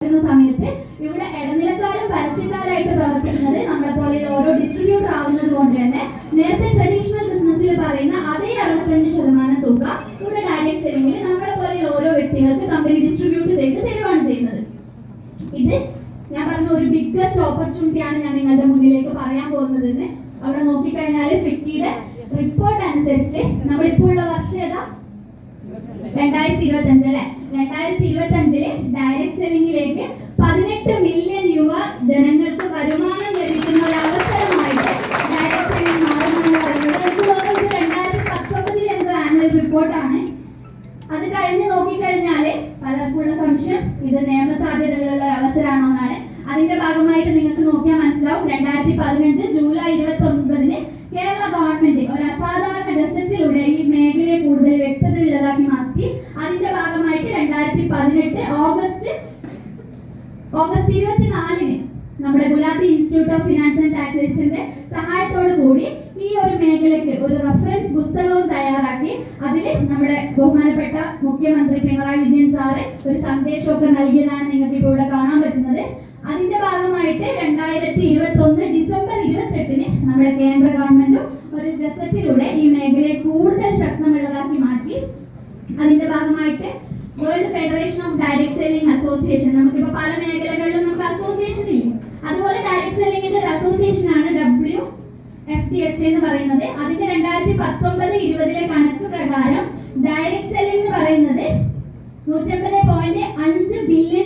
സമയത്ത് ഇവിടെ ഇടനിലക്കാരും പരസ്യക്കാരായിട്ട് പ്രവർത്തിക്കുന്നത് നമ്മളെ പോലെ ഓരോ ഡിസ്ട്രിബ്യൂട്ടർ ആവുന്നത് കൊണ്ട് തന്നെ നേരത്തെ ട്രഡീഷണൽ ബിസിനസ്സിൽ പറയുന്ന അതേ 65% തുക ഇവിടെ ഡയറക്റ്റ് സെല്ലിംഗിൽ നമ്മളെ പോലെ ഓരോ വ്യക്തികൾക്ക് കമ്പനി ഡിസ്ട്രിബ്യൂട്ട് ചെയ്ത് തരുവാണ് ചെയ്യുന്നത്. ഇത് ഞാൻ പറഞ്ഞ ഒരു ബിഗ്ഗസ്റ്റ് ഓപ്പർച്യൂണിറ്റിയാണ് ഞാൻ നിങ്ങളുടെ മുന്നിലേക്ക് പറയാൻ പോകുന്നത്. അവിടെ നോക്കിക്കഴിഞ്ഞാൽ ഫിക്കിയുടെ റിപ്പോർട്ട് അനുസരിച്ച് നമ്മളിപ്പോൾ ഉള്ള വർഷം ഏതാ 2025 അല്ലെ. 2025 ഡയറക്റ്റ് സെല്ലിംഗിലേക്ക് 18 മില്യൺ യുവ ജനങ്ങൾക്ക് വരുമാനം ലഭിക്കുന്ന ഒരു അവസരമായിട്ട് ഡയറക്റ്റ് സെല്ലിംഗ് മാറുമെന്ന് പറയുന്നത് എനിക്ക് തോന്നുന്നത് 2019 എന്തോ ആനുവൽ റിപ്പോർട്ടാണ്. അത് കഴിഞ്ഞ് നോക്കിക്കഴിഞ്ഞാല് പലർക്കുള്ള സംശയം ഇത് നിയമസാധ്യതകളുള്ള അവസരമാണോ എന്നാണ്. അതിന്റെ ഭാഗമായിട്ട് നിങ്ങൾക്ക് നോക്കിയാൽ മനസ്സിലാവും 2015 ജൂലൈ 29 കേരള ഗവൺമെന്റ് ഒരു അസാധാരണ ഗസറ്റിലൂടെ ഈ മേഖലയെ കൂടുതൽ വ്യക്തതയുള്ളതാക്കി മാറ്റി. അതിന്റെ ഭാഗമായിട്ട് 2018 ഓഗസ്റ്റ് 24 നമ്മുടെ Gulati institute of finance and ടാക്സേഷന്റെ സഹായത്തോടു കൂടി ഈ ഒരു മേഖലയ്ക്ക് ഒരു റെഫറൻസ് പുസ്തകവും തയ്യാറാക്കി അതിൽ നമ്മുടെ ബഹുമാനപ്പെട്ട മുഖ്യമന്ത്രി പിണറായി വിജയൻ സാറ് ഒരു സന്ദേശമൊക്കെ നൽകിയതാണ് നിങ്ങൾക്ക് ഇപ്പോൾ ഇവിടെ കാണാൻ പറ്റുന്നത്. അതിന്റെ ഭാഗമായിട്ട് 2021 ഡിസംബർ 28 നമ്മുടെ കേന്ദ്ര ഗവൺമെന്റും ഒരു ഗസറ്റിലൂടെ ഈ മേഖലയെ കൂടുതൽ ശക്തമുള്ളതാക്കി മാറ്റി. അതിന്റെ ഭാഗമായിട്ട് world federation of direct selling association, നമുക്കിപ്പോൾ പല മേഖലകളിലും നമുക്ക് അസോസിയേഷൻ ഇല്ല, അതുപോലെ ഡയറക്റ്റ് സെല്ലിംഗിന്റെ ഒരു അസോസിയേഷൻ ആണ് WFDSA എന്ന് പറയുന്നത്. അതിന്റെ 2019-20 കണക്ക് പ്രകാരം ഡയറക്റ്റ് സെല്ലിംഗ് എന്ന് പറയുന്നത് $150.5 ബില്യൺ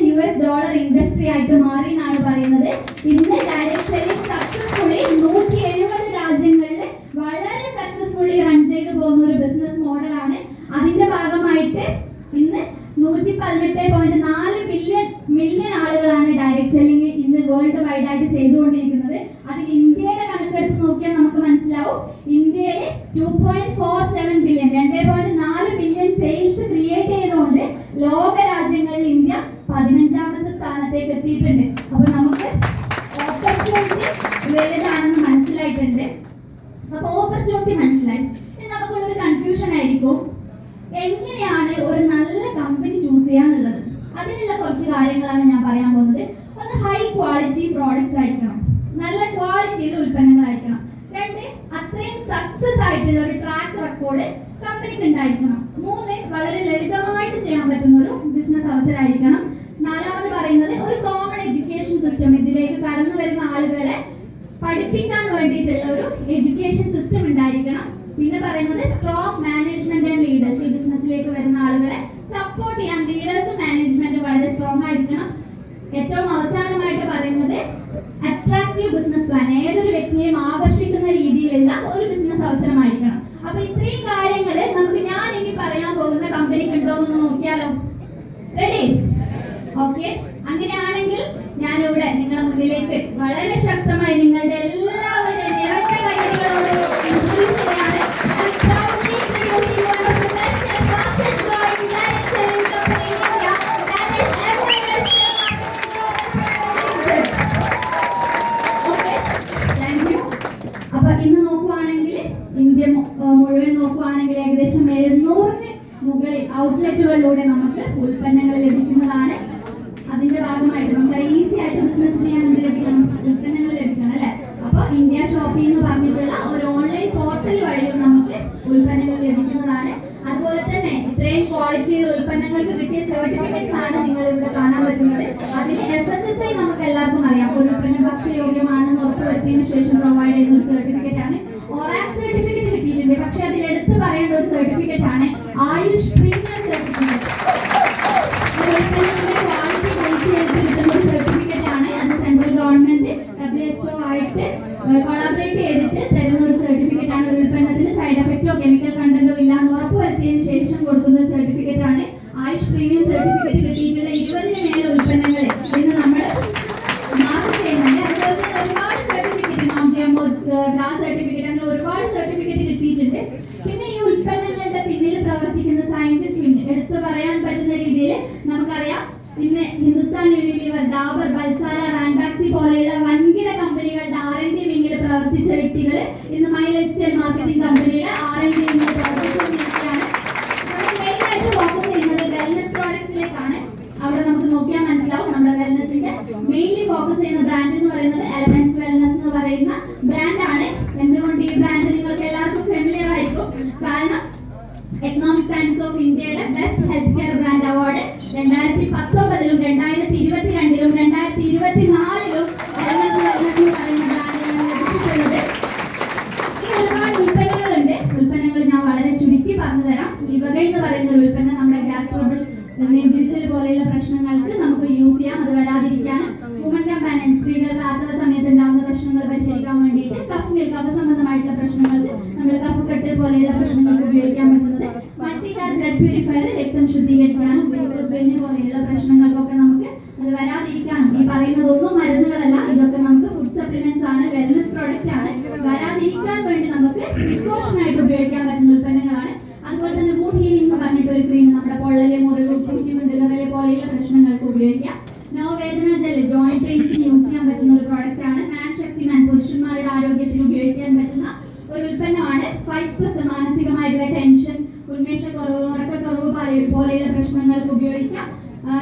ഇൻഡസ്ട്രി ആയിട്ട് മാറി എന്നാണ് പറയുന്നത്. ഇന്ന് ഡയറക്റ്റ് സെല്ലിംഗ് സക്സസ്ഫുള്ളി 170 രാജ്യങ്ങളിൽ വളരെ സക്സസ്ഫുള്ളി റൺ ചെയ്തു പോകുന്ന ഒരു ബിസിനസ് മോഡലാണ്. അതിന്റെ ഭാഗമായിട്ട് ഇന്ന് 118.4 മില്യൺ ആളുകളാണ് ഡയറക്റ്റ് സെല്ലിംഗ് ഇന്ന് വേൾഡ് വൈഡ് ആയിട്ട് ചെയ്തുകൊണ്ടിരിക്കുന്നത്. അതിൽ ഇന്ത്യയുടെ കണക്കെടുത്ത് നോക്കിയാൽ നമുക്ക് മനസ്സിലാവും ഇന്ത്യയിൽ 2.47 ബില്യൺ 2.4 ബില്യൺ സെയിൽസ് ക്രിയേറ്റ് ചെയ്തുകൊണ്ട് ലോക രാജ്യങ്ങളിൽ ഇന്ത്യ 15ാമത്തെ സ്ഥാനത്തേക്ക് എത്തിയിട്ടുണ്ട്. അപ്പൊ നമുക്ക് ഓപ്പർച്യൂണിറ്റി വലുതാണെന്ന് മനസ്സിലായിട്ടുണ്ട്. അപ്പൊ ഓപ്പർച്യൂണിറ്റി മനസ്സിലായി. ഇനി നമുക്കുള്ളൊരു കൺഫ്യൂഷൻ ആയിരിക്കും എങ്ങനെയാണ് ഒരു നല്ല കമ്പനി ചൂസ് ചെയ്യാന്നുള്ളത്. അതിനുള്ള കുറച്ച് കാര്യങ്ങളാണ് ഞാൻ പറയാൻ പോകുന്നത്. ഒന്ന്, ഹൈ ക്വാളിറ്റി പ്രോഡക്റ്റ്സ് ആയിരിക്കണം, നല്ല ക്വാളിറ്റിയുള്ള ഉൽപ്പന്നങ്ങളായിരിക്കണം. 2, അത്രയും സക്സസ് ആയിട്ടുള്ള ഒരു ട്രാക്ക് റെക്കോർഡ് കമ്പനിക്ക് ഉണ്ടായിരിക്കണം. 3, വളരെ ലളിതമായിട്ട് ചെയ്യാൻ പറ്റുന്ന ഒരു ബിസിനസ് അവസരമായിരിക്കണം. 4ാമത് പറയുന്നത് ഒരു കോമൺ എഡ്യൂക്കേഷൻ സിസ്റ്റം, ഇതിലേക്ക് കടന്നു വരുന്ന ആളുകളെ പഠിപ്പിക്കാൻ വേണ്ടിയിട്ടുള്ള ഒരു എഡ്യൂക്കേഷൻ സിസ്റ്റം ഉണ്ടായിരിക്കണം. പിന്നെ പറയുന്നത് സ്ട്രോങ് മാനേജ്മെന്റ് ആൻഡ് ലീഡേഴ്സ്, ഈ ബിസിനസ്സിലേക്ക് വരുന്ന ആളുകളെ സപ്പോർട്ട് ചെയ്യാൻ ലീഡേഴ്സും മാനേജ്മെന്റും വളരെ സ്ട്രോങ് ആയിരിക്കണം. ഏറ്റവും അവസാനമായിട്ട് പറയുന്നത് അട്രാക്റ്റീവ് ബിസിനസ് പ്ലാൻ, ഏതൊരു വ്യക്തിയെയും ആകർഷിക്കുന്ന രീതിയിലുള്ള ഒരു ബിസിനസ് അവസരമായിരിക്കണം. അപ്പൊ ഇത്രയും കാര്യങ്ങൾ നമുക്ക് ഞാൻ ഇനി പറയാൻ പോകുന്ന കമ്പനിക്ക് ഉണ്ടോന്ന് നോക്കിയാലോ? റെഡി? ഓക്കെ. അങ്ങനെയാണെങ്കിൽ ഞാനിവിടെ നിങ്ങളുടെ മുന്നിലേക്ക് വളരെ ശക്തമായി നിങ്ങളുടെ എല്ലാവരുടെയും നിറഞ്ഞ കൈകളോട് ഇൻട്രൊഡ്യൂസ് ചെയ്യാണ്. അപ്പൊ ഇന്ന് നോക്കുവാണെങ്കിൽ ഇന്ത്യ മുഴുവൻ നോക്കുവാണെങ്കിൽ ഏകദേശം 700 മുകളിൽ ഔട്ട്ലെറ്റുകളിലൂടെ നമുക്ക് ഉൽപ്പന്നങ്ങൾ ലഭിക്കുന്നതാണ്. അതിന്റെ ഭാഗമായിട്ട് നമുക്ക് ഈസി ആയിട്ട് ബിസിനസ് ചെയ്യാൻ എന്ത് ലഭിക്കണം? ഉൽപ്പന്നങ്ങൾ ലഭിക്കണം അല്ലെ. അപ്പൊ ഇന്ത്യ ഷോപ്പിംഗ് എന്ന് പറഞ്ഞിട്ടുള്ള ഒരു ഓൺലൈൻ പോർട്ടൽ വഴിയും നമുക്ക് ഉൽപ്പന്നങ്ങൾ ലഭിക്കുന്നതാണ്. അതുപോലെ തന്നെ ഇത്രയും ക്വാളിറ്റിയുള്ള ഉൽപ്പന്നങ്ങൾക്ക് കിട്ടിയ സർട്ടിഫിക്കറ്റ്സ് ആണ് നിങ്ങൾ ഇവിടെ കാണാൻ പറ്റുന്നത്. അതിൽ FSSAI നമുക്ക് എല്ലാവർക്കും അറിയാം, ഒരു ഉൽപ്പന്നം ഭക്ഷ്യയോഗ്യമാണെന്ന് ഉറപ്പുവരുത്തിയതിനു ശേഷം പ്രൊവൈഡ് ചെയ്യുന്ന ഒരു സർട്ടിഫിക്കറ്റ് ആണ്. ORAC സർട്ടിഫിക്കറ്റ് കിട്ടിയിട്ടുണ്ട്, പക്ഷെ അതിൽ എടുത്തു പറയേണ്ട ഒരു സർട്ടിഫിക്കറ്റ് ആണ് ആയുഷ് പ്രീമിയം സർട്ടിഫിക്കറ്റ്. സർട്ടിഫിക്കറ്റ് ആണ്. അത് സെൻട്രൽ ഗവൺമെന്റ് WHO ആയിട്ട് കൊളാബറേറ്റ് ചെയ്തിട്ട് തരുന്ന ഒരു സർട്ടിഫിക്കറ്റ് ആണ്. ഒരു ഉൽപ്പന്നത്തിന് സൈഡ് എഫക്റ്റോ കെമിക്കൽ കണ്ടന്റോ ഇല്ലാന്ന് ഉറപ്പുവരുത്തിയതിനു ശേഷം കൊടുക്കുന്ന ഒരു സർട്ടിഫിക്കറ്റ് ആണ് ആയുഷ് പ്രീമിയം സർട്ടിഫിക്കറ്റ്. കിട്ടിയിട്ടുള്ള 20 മേലെ ഉൽപ്പന്നങ്ങൾ ഇന്ന് നമ്മൾ മാർക്ക് ചെയ്യുന്നുണ്ട്. അതുപോലെ തന്നെ ഒരുപാട് certificate, non GMO grass certificate, അങ്ങനെ ഒരുപാട് സർട്ടിഫിക്കറ്റ് കിട്ടിയിട്ടുണ്ട്. പിന്നെ ഈ ഉൽപ്പന്നങ്ങളുടെ പിന്നിൽ പ്രവർത്തിക്കുന്ന സയന്റിസ്റ്റ് വിങ് എടുത്തു പറയാൻ പറ്റുന്ന രീതിയിൽ നമുക്കറിയാം. ഇന്ന് ഹിന്ദുസ്ഥാൻ യൂണിലിവർ, ഡാബർ, ബൽസാര, റാൻബാക്സി പോലെയുള്ള വൻകിട കമ്പനികളുടെ R&D വിങ്ങിൽ പ്രവർത്തിച്ച വ്യക്തികൾ ഇന്ന് മൈ ലൈഫ് സ്റ്റൈൽ മാർക്കറ്റിംഗ് കമ്പനിയുടെ R&D വിങ്ങിൽ പ്രവർത്തിച്ചുകൊണ്ടിരിക്കുകയാണ്. നമ്മൾ മെയിനായിട്ട് ഫോക്കസ് ചെയ്യുന്നത് വെൽനസ് പ്രോഡക്ട്സിലേക്കാണ്. അവിടെ നമുക്ക് നോക്കിയാൽ മനസ്സിലാവും നമ്മുടെ 2024-ലും വെൽനസ് പറയുന്ന ബ്രാൻഡിനാണ് ലഭിച്ചിട്ടുള്ളത്. ഇനി ഒരുപാട് ഉൽപ്പന്നങ്ങളുണ്ട്. ഉൽപ്പന്നങ്ങൾ ഞാൻ വളരെ ചുരുക്കി പറഞ്ഞു തരാം. ലിവഗ എന്ന് പറയുന്ന ഒരു ഉൽപ്പന്നം നമ്മുടെ ഗ്യാസ് ട്രബിൾ, നെഞ്ചിരിച്ചൽ പോലെയുള്ള പ്രശ്നങ്ങൾക്ക് നമുക്ക് യൂസ് ചെയ്യാം. അത് വരാതിരിക്കാനും വുമൺ കമ്പാനിയൻ, സ്ത്രീകൾക്ക് ആർത്തവ സമയത്ത് ഉണ്ടാകുന്ന പ്രശ്നങ്ങൾ പരിഹരിക്കാൻ വേണ്ടിയിട്ട് കഫ സംബന്ധമായിട്ടുള്ള പ്രശ്നങ്ങൾക്ക്, നമ്മൾ കഫക്കെട്ട് പോലെയുള്ള പ്രശ്നങ്ങൾക്ക് ഉപയോഗിക്കാൻ പറ്റുന്നത്. മൾട്ടികാർ ബ്ലഡ് പ്യൂരിഫയർ, രക്തം ശുദ്ധീകരിക്കാനും വെരിക്കോസ് വെയിൻ പോലെയുള്ള പ്രശ്നങ്ങൾക്കൊക്കെ നമുക്ക് അത് വരാതിരിക്കാനും. ഈ പറയുന്നതൊന്നും മരുന്നുകളല്ല, ഇതൊക്കെ നമുക്ക് ഫുഡ് സപ്ലിമെന്റ്സ് ആണ്, വെൽനസ് പ്രോഡക്റ്റ് ആണ്. വരാതിരിക്കാൻ വേണ്ടി നമുക്ക് പ്രിക്കോഷൻ ആയിട്ട് ഉപയോഗിക്കാൻ പറ്റുന്ന ഉൽപ്പന്നങ്ങളാണ്. അതുപോലെ തന്നെ വുഡ് ഹീലിംഗ് എന്ന് പറഞ്ഞിട്ട് ഒരു ക്രീം നമ്മുടെ പൊള്ളല്, മുറിവ്, കൂറ്റിമുണ്ടുകറല് പോലെയുള്ള പ്രശ്നങ്ങൾക്ക് ഉപയോഗിക്കാം. നോവേദന ജെൽ ജോയിന്റ് പെയിൻസിന് യൂസ് ചെയ്യാൻ പറ്റുന്ന ഒരു പ്രോഡക്റ്റ് ആണ്. മാൻ ശക്തിമാൻ പുരുഷന്മാരുടെ ആരോഗ്യത്തിന് ഉപയോഗിക്കാൻ പറ്റുന്ന ഒരു ഉൽപ്പന്നമാണ്. ഫൈറ്റ് സ്ട്രെസ്, മാനസികമായിട്ടുള്ള ടെൻഷൻ, ഉന്മേഷക്കുറവ്, ഉറക്കക്കുറവ് പോലെയുള്ള പ്രശ്നങ്ങൾക്ക് ഉപയോഗിക്കാം.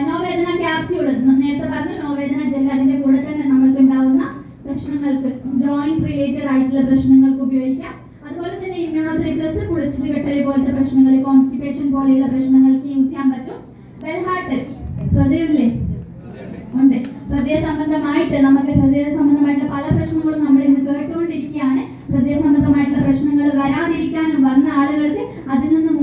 നോവേദന ക്യാപ്സ്യൂൾ, നേരത്തെ പറഞ്ഞു നോവേദന ജെൽ, അതിന്റെ കൂടെ തന്നെ നമ്മൾക്ക് ഉണ്ടാവുന്ന പ്രശ്നങ്ങൾക്ക്, ജോയിന്റ് റിലേറ്റഡ് ആയിട്ടുള്ള പ്രശ്നങ്ങൾക്ക് ഉപയോഗിക്കാം. അതുപോലെ തന്നെ ഇമ്മ്യൂണോതെറാപ്പി പ്ലസ് കുളിച്ചത് കെട്ടല് പോലത്തെ പ്രശ്നങ്ങൾ, കോൺസ്റ്റിപ്പേഷൻ പോലെയുള്ള പ്രശ്നങ്ങൾക്ക് യൂസ് ചെയ്യാൻ പറ്റും. വെൽഹാർട്ട്, ഹൃദയമില്ലേ ഉണ്ട്, ഹൃദയ സംബന്ധമായിട്ട് നമുക്ക് ഹൃദയ സംബന്ധമായിട്ടുള്ള പല പ്രശ്നങ്ങളും നമ്മൾ ഇന്ന് കേട്ടുകൊണ്ടിരിക്കുകയാണ്. ഹൃദയ സംബന്ധമായിട്ടുള്ള പ്രശ്നങ്ങൾ വരാതിരിക്കാനും വന്ന ആളുകൾക്ക് അതിൽ നിന്ന്